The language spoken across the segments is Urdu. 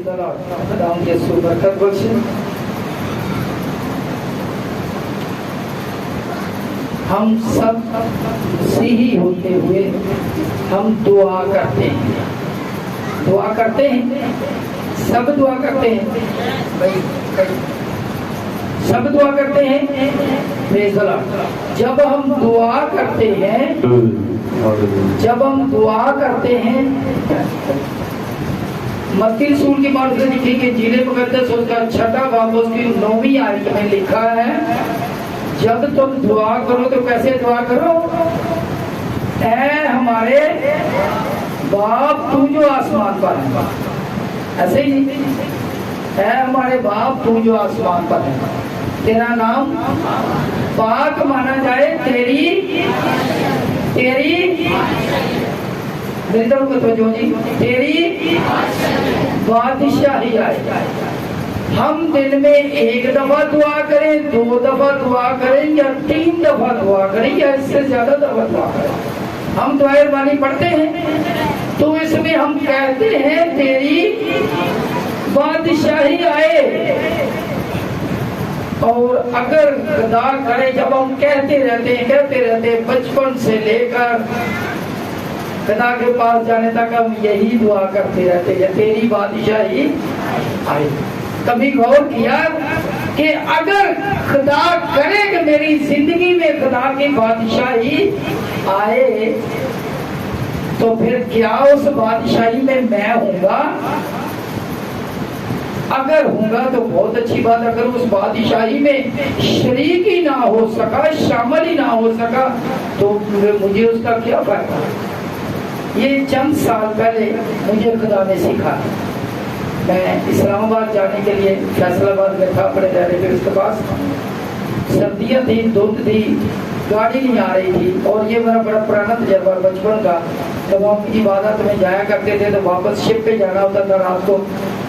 خداوند یسوع برکت بخشے۔ ہم سب مسیحی ہوتے ہوئے ہم دعا کرتے ہیں، دعا کرتے ہیں، سب دعا کرتے ہیں، سب دعا کرتے ہیں۔ پریز اللہ۔ جب ہم دعا کرتے ہیں، جب ہم دعا کرتے ہیں، متی رسول کی بات سے لکھی کہ انجیل مقدس اس کا 6واں باب اس کی 9ویں آیت میں لکھا ہے، جب تم دعا کرو تو کیسے دعا کرو؟ اے ہمارے باپ تو جو آسمان پر ہے، ایسے ہی اے ہمارے باپ تو جو آسمان پر ہے، تیرا نام پاک مانا جائے، تیری میری طرف توجہ جی، تیری بادشاہی آئے۔ ہم دن میں 1 دفعہ دعا کریں، 2 دفعہ دعا کریں یا 3 دفعہ دعا کریں یا اس سے زیادہ دفعہ دعا کریں، ہم دعائے ربانی پڑھتے ہیں تو اس میں ہم کہتے ہیں تیری بادشاہی آئے۔ اور اگر خدا کرے، جب ہم کہتے رہتے ہیں بچپن سے لے کر خدا کے پاس جانے تک ہم یہی دعا کرتے رہتے ہیں، تیری بادشاہی آئے۔ کبھی غور کیا کہ اگر خدا کرے کہ میری زندگی میں خدا کی بادشاہی آئے تو پھر کیا اس بادشاہی میں ہوں گا؟ اگر ہوں گا تو بہت اچھی بات، اگر اس بادشاہی میں شریک ہی نہ ہو سکا، شامل ہی نہ ہو سکا تو مجھے اس کا کیا فائدہ؟ یہ چند سال پہلے مجھے خدا نے سکھا، میں اسلام آباد جانے کے لیے فیصل آباد میں تھا اپنے ڈیرے پہ، اس کے پاس سردیاں تھی، دھند تھی، گاڑی نہیں آ رہی تھی، اور یہ میرا بڑا پرانا تجربہ بچپن کا، جب ہم عبادت میں جایا کرتے تھے تو واپس شپ پہ جانا ہوتا تھا رات کو،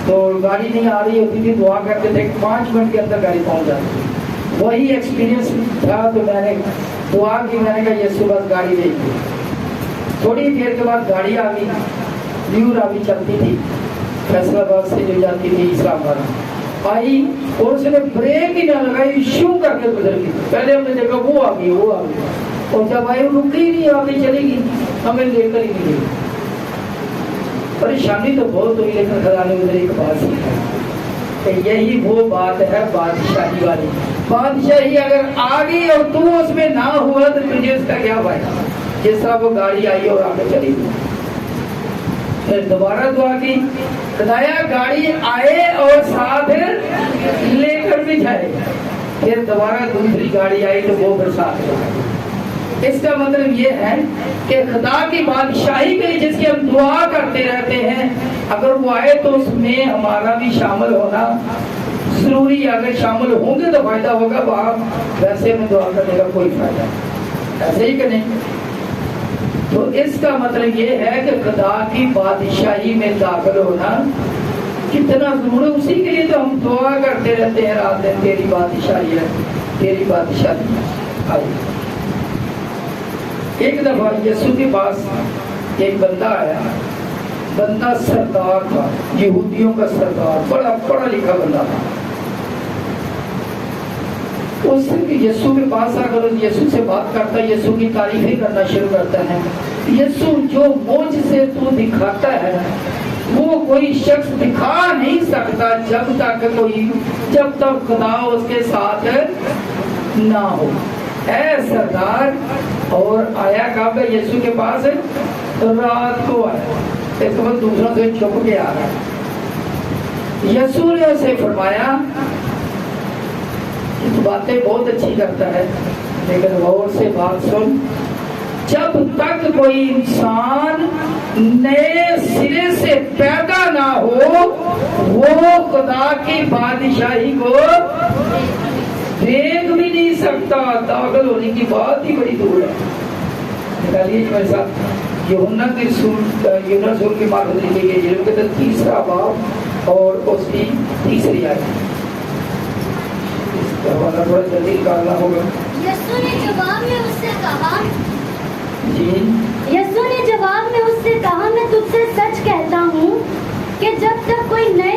تو گاڑی نہیں آ رہی ہوتی تھی، دعا کرتے تھے 5 منٹ کے اندر گاڑی پہنچ جاتی تھی۔ وہی ایکسپیرینس تھا، تو میں نے دعا کی، میں نے کہا یسوع بس گاڑی دے دی۔ تھوڑی دیر کے بعد گاڑی آ گئی، نیو راوی چلتی تھی فیصل آباد سے جو جاتی تھی اسلام آباد، آئی اور اس نے بریک ہی نہ لگائی، شو کر کے گزر گئی۔ پہلے ہم نے دیکھا وہ آ گئی، اور جب آئی رکی نہیں، آگے چلی گئی، ہمیں لے کر ہی نہیں گئی۔ پریشانی تو بہت ہوئی، لیکن خدا نے ادھر ایک بات سکھائی کہ یہی وہ بات ہے بادشاہی والی۔ بادشاہی اگر آ گئی اور تو اس میں نہ ہوا تو تجھے اس کا کیا فائدہ؟ جس طرح وہ گاڑی آئی اور آگے چلی گئی۔ پھر دوبارہ دعا کی، خدایا گاڑی آئے اور ساتھ لے کر بھی جائے۔ پھر دوبارہ دوسری گاڑی آئی تو وہ برسات لگائی۔ اس کا مطلب یہ ہے کہ خدا کی بادشاہی کے لیے جس کی ہم دعا کرتے رہتے ہیں، اگر وہ آئے تو اس میں ہمارا بھی شامل ہونا ضروری ہے۔ اگر شامل ہوں گے تو فائدہ ہوگا، وہاں ویسے میں دعا کرنے کا کوئی فائدہ نہیں، ایسے ہی کہ نہیں۔ تو اس کا مطلب یہ ہے کہ خدا کی بادشاہی میں داخل ہونا کتنا ضروری ہے، اسی کے لیے تو ہم دعا کرتے رہتے ہیں رات دن، تیری بادشاہی ہے، تیری بادشاہی آئی۔ ایک دفعہ یسوع کے پاس ایک بندہ آیا، بندہ سردار تھا، یہودیوں کا سردار، بڑا پڑھا لکھا بندہ تھا۔ اس یسوع کے پاس آ کر یسوع سے بات کرتا ہے، یسوع کی تعریفیں کرنا شروع کرتا ہے۔ یسوع جو معجزے تو دکھاتا ہے وہ کوئی شخص دکھا نہیں سکتا جب تک خدا اس کے ساتھ نہ ہو۔ اے سردار، اور آیا کب ہے یسوع کے پاس؟ رات کو آیا، اس وقت دوسروں سے چھپ کے آ رہا ہے۔ یسوع نے اسے فرمایا، باتیں بہت اچھی کرتا ہے لیکن غور سے بات سن، جب تک کوئی انسان نئے سرے سے پیدا نہ ہو وہ خدا کی بادشاہی کو دیکھ بھی نہیں سکتا۔ داخل ہونے کی بات ہی بڑی دور ہے۔ نکالیے میرے ساتھ یوحنا رسول کی بات لکھی گئی جن کے 3 باب اور اس کی 3 آیت۔ تھوڑا جلدی نکالنا ہوگا۔ یسوع نے جواب میں اس سے کہا، جی یسوع نے جواب میں اس سے کہا، میں تجھ سے سچ کہتا ہوں کہ جب تک کوئی نئے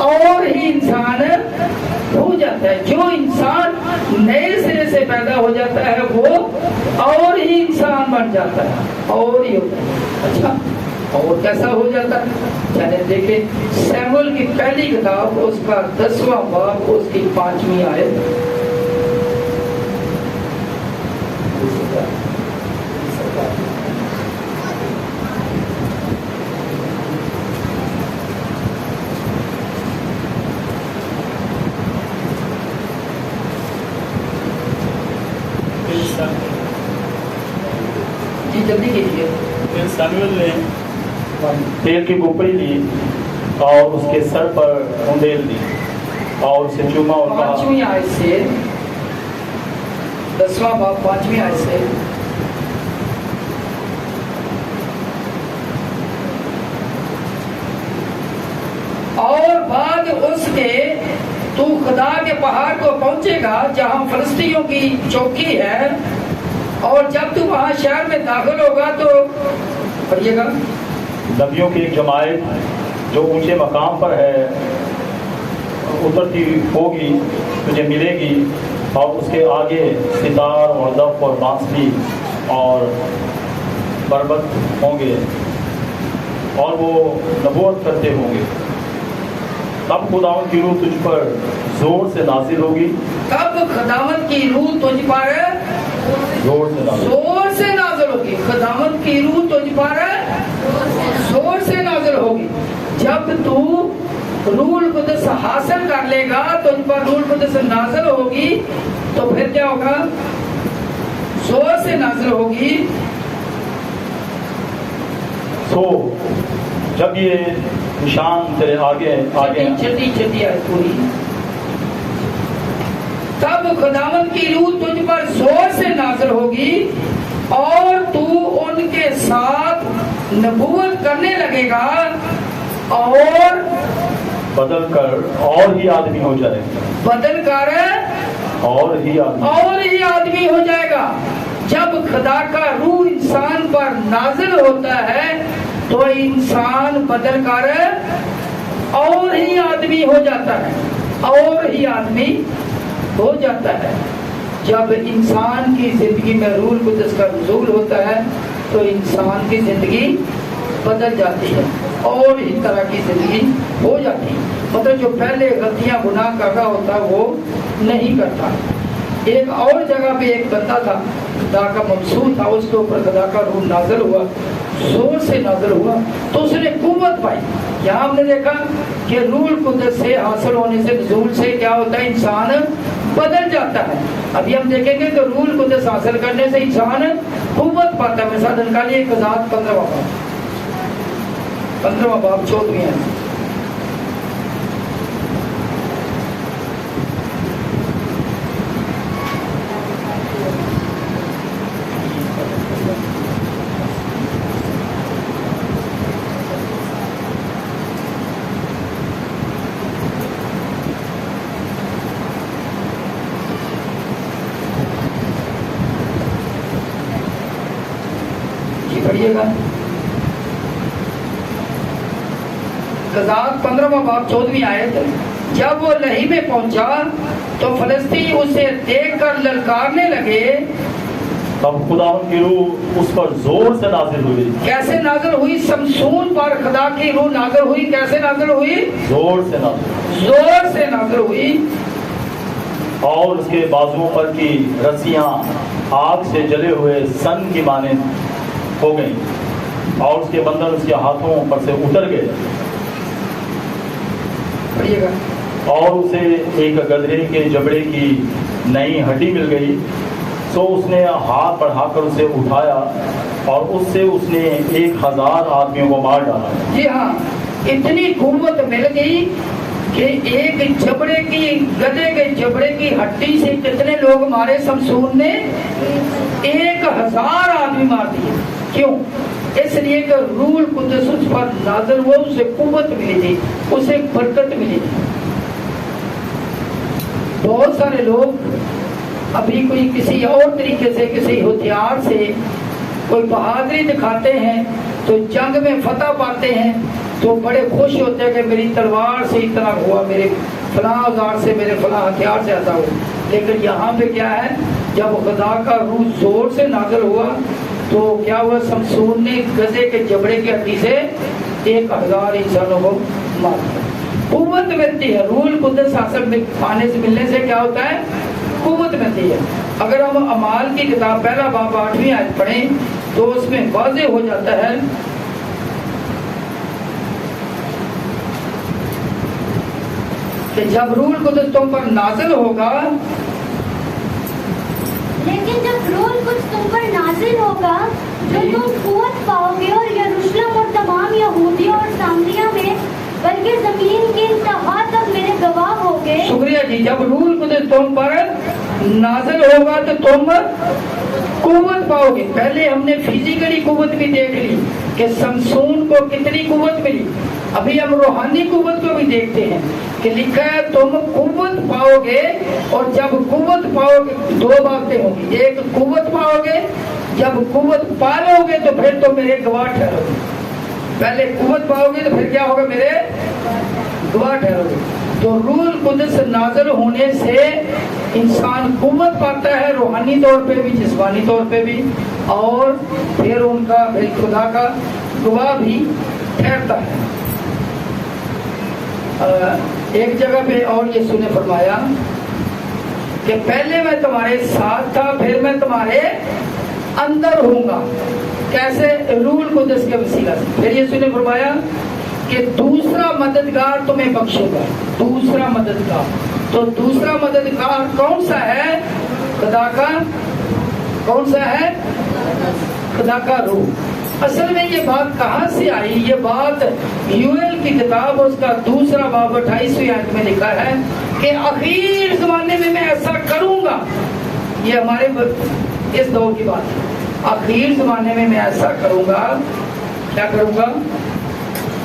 اور ہی انسان ہو جاتا ہے. جو انسان نئے سرے سے پیدا ہو جاتا ہے وہ اور ہی انسان بن جاتا ہے, اور ہی ہوتا ہے. اچھا اور کیسا ہو جاتا ہے؟ چلے دیکھیں سیموئیل کی پہلی کتاب اس کا 10واں باب اس کی 5ویں آیت. جی جلدی کیجیے. سامویل نے تیل کی کھوپڑی لی اور اس کے سر پر انڈیل دی اور اسے چوما اور کہا. 5ویں آیت سے 10واں باب 5ویں آیت سے اور بعد اس کے تو خدا کے پہاڑ کو پہنچے گا جہاں فلسطینیوں کی چوکی ہے, اور جب تو وہاں شہر میں داخل ہوگا تو پڑھیے گا. نبیوں کی ایک جماعت جو اونچے مقام پر ہے اترتی ہوگی تجھے ملے گی, اور اس کے آگے ستار اور دف اور بانسری اور بربط ہوں گے اور وہ نبوت کرتے ہوں گے. تب خداوند کی روح تجھ پر زور سے نازل ہوگی. تب خداوند کی روح تجھ پر زور سے نازل ہوگی. خداوند کی روح تجھ پر زور سے نازل ہوگی. جب تو روح القدس حاصل کر لے گا, تجھ پر روح القدس نازل ہوگی تو پھر کیا ہوگا؟ زور سے نازل ہوگی. سو جب یہ نشان تیرے آگے چھٹی ہے پوری. تب خداوند کی روح تجھ پر زور سے نازل ہوگی اور تو ان کے ساتھ نبوت کرنے لگے گا اور بدل کر اور ہی آدمی ہو جائے گا. بدل کر اور ہی آدمی ہو جائے گا. جب خدا کا روح انسان پر نازل ہوتا ہے تو انسان بدل کر اور ہی آدمی ہو جاتا ہے, اور ہی آدمی ہو جاتا ہے. جب انسان کی زندگی میں روح القدس کا نزول ہوتا ہے تو انسان کی زندگی بدل جاتی ہے اور اس طرح کی زندگی ہو جاتی ہے. مطلب جو پہلے غلطیاں گناہ کر رہا ہوتا وہ نہیں کرتا. ایک اور جگہ پہ ایک بندہ تھا, خدا کا ممسوح تھا, اس کے اوپر خدا کا روح نازل ہوا, زور سے نازل ہوا تو اس نے قوت پائی. یہاں ہم نے دیکھا کہ روح القدس سے حاصل ہونے سے نزول سے کیا ہوتا ہے؟ انسان بدل جاتا ہے. ابھی ہم دیکھیں گے کہ روح القدس حاصل کرنے سے انسان قوت پاتا ہے. مثلا نکالیے قضات 15واں باب 14ویں ہے. پڑھیے گا. قضات 15واں باب 14ویں آیت. جب وہ لہی میں پہنچا تو فلسطینی اسے دیکھ کر للکارنے لگے. تب خداوند کی روح اس پر زور سے نازل ہوئی. کیسے نازل ہوئی؟ سمسون پر خدا کی روح نازل ہوئی. کیسے نازل ہوئی؟ زور سے نازل ہوئی. اور اس کے بازوؤں پر کی رسیاں آگ سے جلے ہوئے سن کی مانند ہو گئی اور اس کے بندر اس کے ہاتھوں پر سے اتر گئے. پڑھیے گا. اور اسے ایک گدھے کے جبڑے کی نئی ہڈی مل گئی. سو اس نے ہاتھ بڑھا کر اسے اٹھایا اور اس سے اس نے 1000 آدمیوں کو مار ڈالا. جی ہاں, اتنی قوت مل گئی کہ ایک جبڑے کی, گدھے کے جبڑے کی ہڈی سے کتنے لوگ مارے سمسون نے؟ 1000 آدمی مار دیے. کیوں؟ اس لیے کہ روح القدس اس پر نازل ہوا, اسے قوت ملی تھی, اسے برکت ملی تھی. بہت سارے لوگ ابھی کوئی کسی اور طریقے سے, کسی ہتھیار سے کوئی بہادری دکھاتے ہیں تو جنگ میں فتح پاتے ہیں, تو بڑے خوش ہوتے ہیں کہ میری تلوار سے اتنا ہوا، میرے فلاں اوزار سے، میرے فلاں ہتھیار سے ایسا ہوا. لیکن یہاں پہ کیا ہے، جب خدا کا روح زور سے نازل ہوا تو کیا ہوا، سمسون نے گزے کے جبڑے کی ہڈی سے 1000 انسانوں کو مار دیا. قوت ملتی ہے، روح القدس حاصل پانے سے، ملنے سے کیا ہوتا ہے، قوت ملتی ہے. اگر ہم اعمال کی کتاب پہلا باب 8ویں آیت پڑھیں تو اس میں واضح ہو جاتا ہے کہ جب روح القدس تم پر نازل ہوگا، لیکن جب روح القدس تم پر نازل ہوگا تو تم قوت پاؤ گے اور یروشلم اور تمام یہودیہ اور سامریہ میں بلکہ زمین کی انتہا تک میرے گواہ ہوگے. شکریہ جی. جب روح القدس تم پر نازل ہوگا تو تم قوت پاؤ گے. پہلے ہم نے فزیکلی قوت بھی دیکھ لی کہ سمسون کو کتنی قوت ملی. ابھی ہم روحانی قوت کو بھی دیکھتے ہیں کہ لکھا ہے تم قوت پاؤ گے. اور جب قوت پاؤ گے 2 باتیں ہوں گی. ایک قوت پاؤ گے، جب قوت پا لو گے تو پھر تم میرے گواہ ٹھہرو گے. پہلے قوت پاؤ گے تو پھر کیا ہوگا، میرے گواہ ٹھہرو گے. تو روح القدس نازل ہونے سے انسان قوت پاتا ہے، روحانی طور پہ بھی، جسمانی طور پہ بھی، اور پھر ان کا خدا کا گواہ بھی ٹھہرتا ہے. ایک جگہ پہ اور یسوع نے فرمایا کہ پہلے میں تمہارے ساتھ تھا، پھر میں تمہارے اندر ہوں گا. کیسے؟ روح القدس کے وسیلہ سے. پھر یسوع نے فرمایا کہ دوسرا مددگار تمہیں بخشے گا. دوسرا مددگار. تو دوسرا مددگار کون سا ہے؟ خدا کا. کون سا ہے؟ خدا کا روح. اصل میں یہ بات کہاں سے آئی؟ یہ بات یوئیل کی کتاب اس کا 2 باب 28ویں آیت میں لکھا ہے کہ اخیر زمانے میں ایسا کروں گا. یہ ہمارے اس دور کی بات ہے. اخیر زمانے میں ایسا کروں گا. کیا کروں گا؟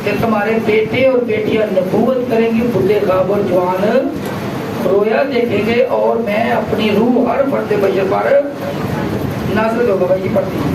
کہ تمہارے بیٹے اور بیٹیاں نبوت کریں گے، بڈھے خواب اور جوان رویا دیکھیں گے، اور میں اپنی روح ہر فرد بشر پر نازل ہوگا. بھائی پڑھتی ہیں.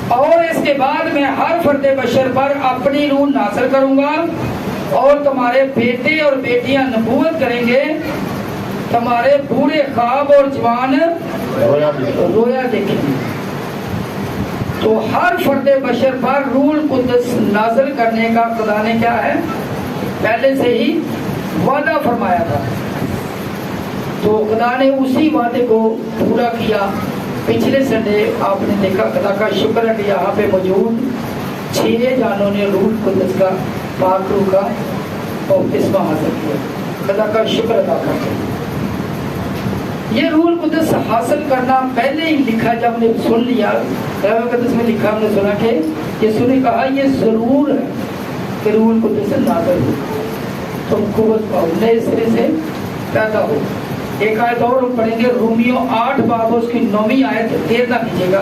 اور اس کے بعد میں ہر فرد بشر پر اپنی روح نازل کروں گا، اور تمہارے بیٹے اور بیٹیاں نبوت کریں گے، تمہارے بوڑھے خواب اور جوان رویا دیکھیں گے. تو ہر فرد بشر پر روح القدس نازل کرنے کا خدا نے کیا ہے، پہلے سے ہی وعدہ فرمایا تھا. تو خدا نے اسی وعدے کو پورا کیا. پچھلے سنڈے آپ نے دیکھا، خدا کا شکر ہے کہ یہاں پہ موجود 6 جانوں نے روح القدس کا، پاک روح کا بپتسمہ حاصل کیا. خدا کا شکر ادا کرتے ہیں. یہ روح القدس حاصل کرنا پہلے ہی لکھا، جب نے سن لیا روح القدس میں لکھا، ہم نے سنا کہ یسوع نے کہا یہ ضرور ہے کہ روح القدس نازل ہو، تم قوت پاؤ، نئے سرے سے پیدا ہو. ایک آیت اور ہم پڑھیں گے، رومیو 8 باب اس کی 9ویں آیت، دیر نہ کیجیے گا.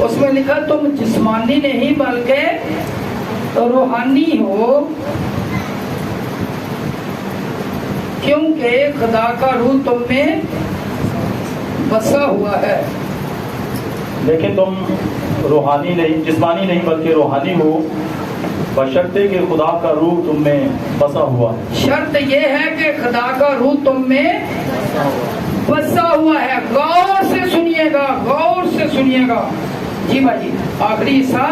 اس میں لکھا تم جسمانی نہیں بلکہ روحانی ہو، کیونکہ خدا کا روح تم میں بسا ہوا ہے. لیکن تم روحانی نہیں، جسمانی نہیں بلکہ روحانی ہو، بشرطے کہ خدا کا روح تم میں بسا ہوا ہے. شرط یہ ہے کہ خدا کا روح تم میں بسا ہوا ہے. غور سے سنیے گا، غور سے سنیے گا. جی بھائی آخری حصہ،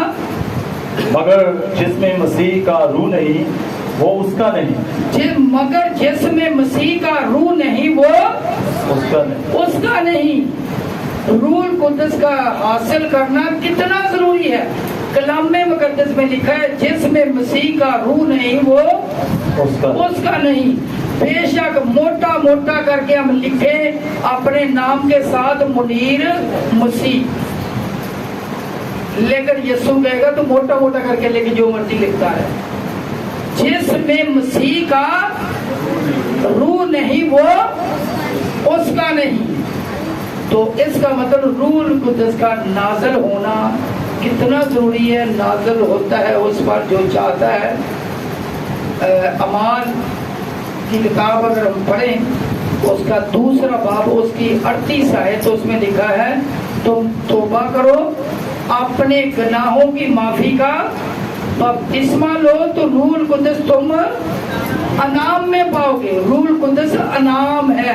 مگر جس میں مسیح کا روح نہیں وہ اس کا نہیں. مگر جس میں مسیح کا روح نہیں وہ اس کا نہیں. روح القدس کا حاصل کرنا کتنا ضروری ہے. کلام مقدس میں لکھا ہے جس میں مسیح کا روح نہیں وہ اس کا نہیں. بے شک موٹا موٹا کر کے ہم لکھے اپنے نام کے ساتھ منیر مسیح، لیکن یسوع کہے گا تو موٹا موٹا کر کے لے کے جو مرضی لکھتا ہے. جس میں مسیح کا روح نہیں وہ اس کا نہیں. تو اس کا مطلب روح القدس کا نازل ہونا کتنا ضروری ہے. نازل ہوتا ہے اس پر جو چاہتا ہے. اعمال کی کتاب اگر ہم پڑھیں اس کا 2 باب اس کی 38 آیت اس میں لکھا ہے تم توبہ کرو اپنے گناہوں کی معافی کا بپتسمہ لو تو روح القدس تم انعام میں پاؤ گے. روح القدس انعام ہے,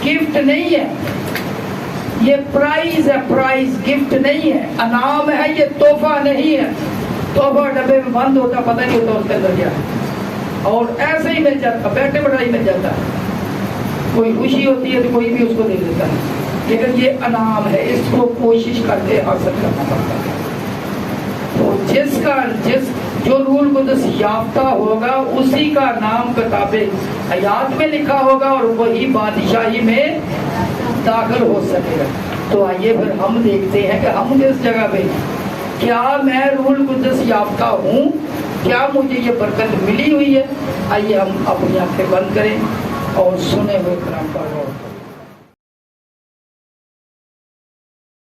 گفٹ نہیں ہے. یہ پرائز ہے, پرائز گفٹ نہیں ہے, انعام ہے. یہ تحفہ نہیں ہے. تحفہ ڈبے میں بند ہوتا پتہ نہیں ہوتا اس کے اندر کیا ہے اور ایسے ہی مل جاتا, بیٹھے بٹھائی مل جاتا ہے. کوئی خوشی ہوتی ہے تو کوئی بھی اس کو دے دیتا ہے, لیکن یہ انعام ہے. اس کو کوشش کرتے حاصل کرنا پڑتا ہے. تو جو روح القدس یافتہ ہوگا اسی کا نام کتاب حیات میں لکھا ہوگا اور وہی بادشاہی میں داخل ہو سکے گا. تو آئیے پھر ہم دیکھتے ہیں کہ ہم کس جگہ پہ, کیا میں روح القدس یافتہ ہوں, کیا مجھے یہ برکت ملی ہوئی ہے. آئیے ہم اپنی آنکھیں بند کریں اور سنے ہوئے کلام پر غور کریں.